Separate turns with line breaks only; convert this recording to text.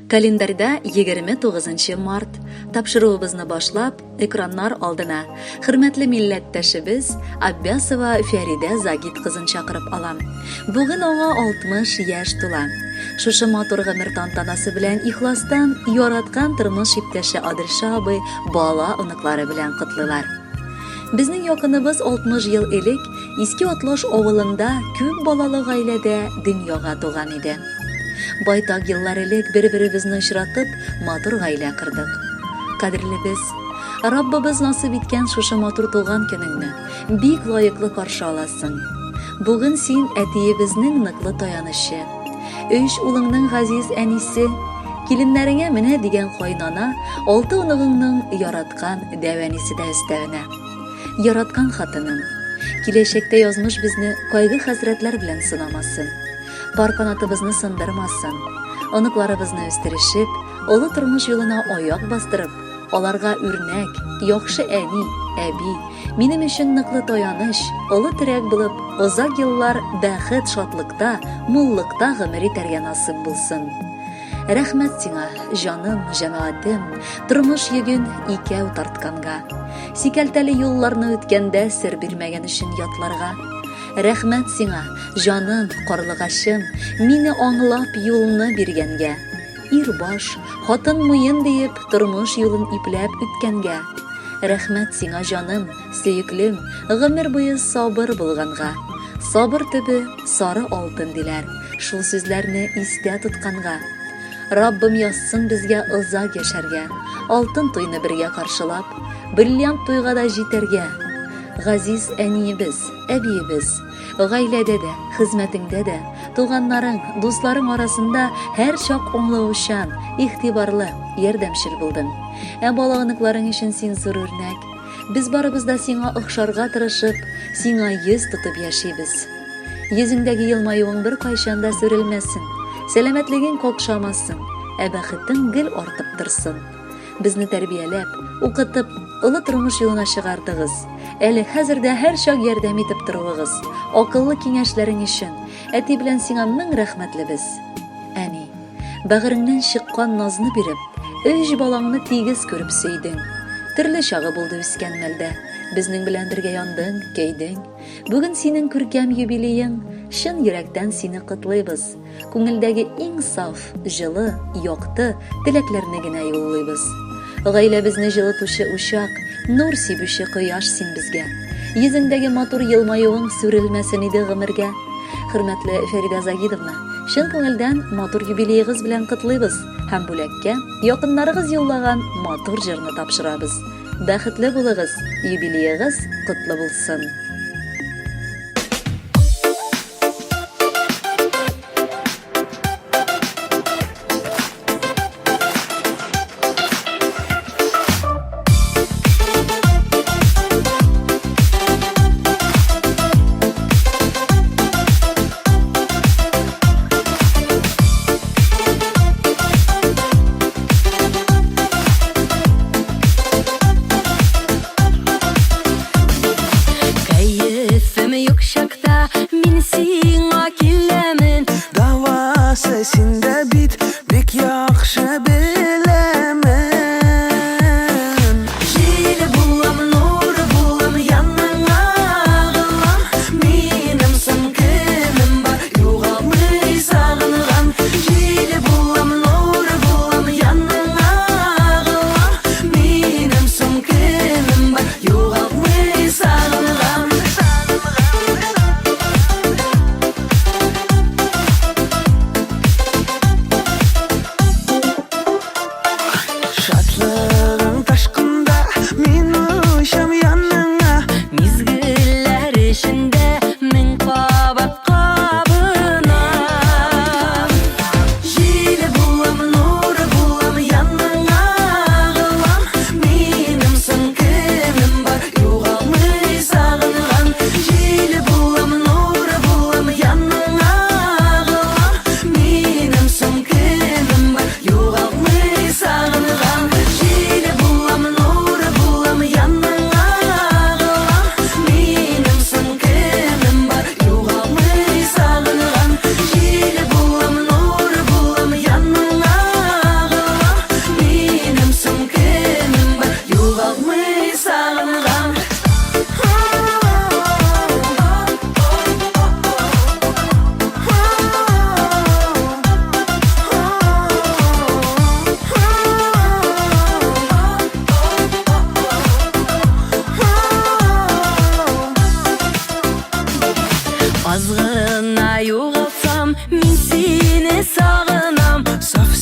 Календарда 29 март. Тапшыруыбызны башлап, экраннар алдына хөрмәтле милләттәшебез Аббасова Фәридә Загид кызын чакырып алам. Бүген аңа 60 яшь тула. Шушы матур гомер тантанасы белән ихластан яраткан тормыш иптәше Адилша абый бала оныклары белән котлыйлар. Безнең якыныбыз 60 ел элек Иске Атлаш авылында күп балалы гаиләдә дөньяга туган иде. Байтак еллар элек бер-беребезне очратып, матур гаилә кырдык. Кадерлебез, Раббыбыз насыйп иткән шушы матур туган көнеңне бик лаеклы каршы аласың. Бүген син әтиебезнең ныклы таянышы, 3 улыңның газиз әнисе, киленнәреңә менә дигән кайнана, 6 оныгыңның яраткан дәвәнисе дә өстәвенә. Яраткан хатыным, киләчәктә язмыш безне кайгы хәсрәтләр белән сынамасын. Бар канатыбызны сындырмасын. Оныкларыбызны үстерешеп, олы тормыш юлына аяк бастырып, аларга үрнәк, яхшы әни, әби, минем өчен ныклы таяныч, олы терәк булып, озак еллар бәхет шатлыкта, муллыкта гомер итәргә насыйп булсын. Рәхмәт сиңа, җаным, җәмәгатем, тормыш йөген икәү тартканга. Сикәлтәле юлларны үткәндә сер бирмәгән өчен ятларга. Рәхмәт сиңа, җаным, карлыгашым, мине аңлап юлны биргәнгә. Ир баш, хатын муен диеп, тормыш юлын ипләп үткәнгә. Рәхмәт сиңа, җаным, сөеклем, гомер буе сабыр булганга. Сабыр төбе сары алтын диләр, шул сүзләрне истә тотканга. Раббым язсын безгә озак яшәргә, алтын туйны бергә каршылап, бриллиант туйга да җитәргә. Газиз әниебез, әбиебез, гаиләдә дә, хезмәтеңдә дә, туганнарың, дусларың арасында һәр чак аңлаучан, игътибарлы, ярдәмчел булдың. Балалыкларың өчен син зур үрнәк. Без барыбыз да сиңа охшарга тырышып, сиңа йөз тотып яшибез. Йөзеңдәге елмаюың бер кайчан да сүрелмәсен, сәламәтлегең какшамасын, бәхетең гел артып торсын. Безне тәрбияләп, укытып, олы тормыш юлына чыгардыгыз. Әле хәзердә һәр чак ярдәм итеп торуыгыз. Акыллы киңәшләрең өчен әти белән сиңа мең рәхмәтлебез. Әни, бәгыреңнән чыккан назны биреп, 3 балаңны тигез күреп сөйдең. Төрле чагы булды үскән мәлдә. Безнең белән бергә яндың, көйдең. Бүген синең күркәм юбилеең, чын йөрәктән сине котлыйбыз. Күңелдәге иң саф, җылы, якты теләкләрне генә юллыйбыз. Гаиләбезне җылытучы учак, нур сибүче кояш син безгә. Йөзеңдәге матур елмаюың сүрелмәсен иде гомергә. Хөрмәтле Фәридә Загидовна, чын күңелдән матур юбилеегыз белән котлыйбыз һәм бүләккә якыннарыгыз юллаган матур җырны тапшырабыз. Бәхетле булыгыз, юбилеегыз котлы булсын.
Seni sağınam, saf